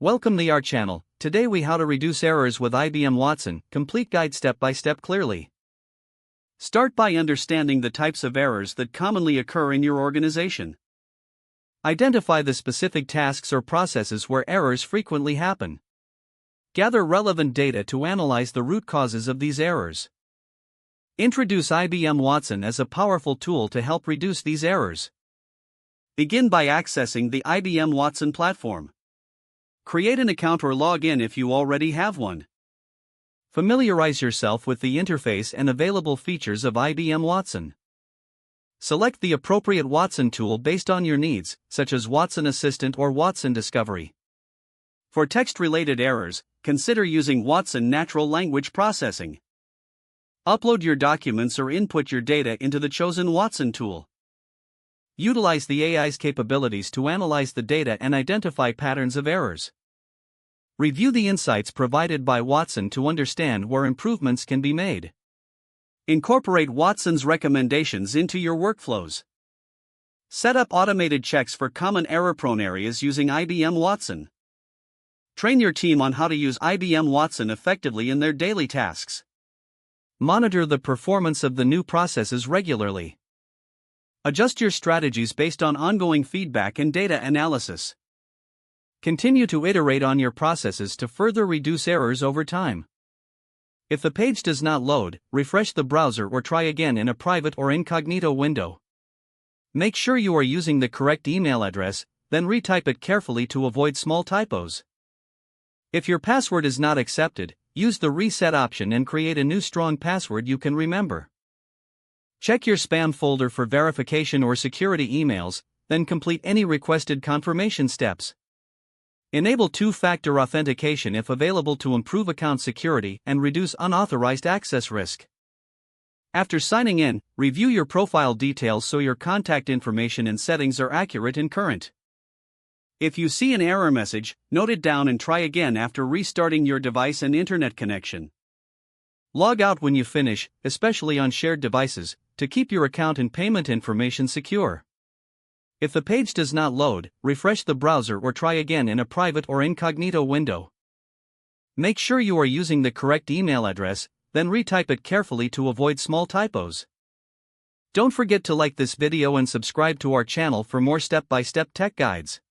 Welcome to our channel. Today we how to reduce errors with IBM Watson, complete guide step by step clearly. Start by understanding the types of errors that commonly occur in your organization. Identify the specific tasks or processes where errors frequently happen. Gather relevant data to analyze the root causes of these errors. Introduce IBM Watson as a powerful tool to help reduce these errors. Begin by accessing the IBM Watson platform. Create an account or log in if you already have one. Familiarize yourself with the interface and available features of IBM Watson. Select the appropriate Watson tool based on your needs, such as Watson Assistant or Watson Discovery. For text-related errors, consider using Watson Natural Language Processing. Upload your documents or input your data into the chosen Watson tool. Utilize the AI's capabilities to analyze the data and identify patterns of errors. Review the insights provided by Watson to understand where improvements can be made. Incorporate Watson's recommendations into your workflows. Set up automated checks for common error-prone areas using IBM Watson. Train your team on how to use IBM Watson effectively in their daily tasks. Monitor the performance of the new processes regularly. Adjust your strategies based on ongoing feedback and data analysis. Continue to iterate on your processes to further reduce errors over time. If the page does not load, refresh the browser or try again in a private or incognito window. Make sure you are using the correct email address, then retype it carefully to avoid small typos. If your password is not accepted, use the reset option and create a new strong password you can remember. Check your spam folder for verification or security emails, then complete any requested confirmation steps. Enable two-factor authentication if available to improve account security and reduce unauthorized access risk. After signing in, review your profile details so your contact information and settings are accurate and current. If you see an error message, note it down and try again after restarting your device and internet connection. Log out when you finish, especially on shared devices, to keep your account and payment information secure. If the page does not load, refresh the browser or try again in a private or incognito window. Make sure you are using the correct email address, then retype it carefully to avoid small typos. Don't forget to like this video and subscribe to our channel for more step-by-step tech guides.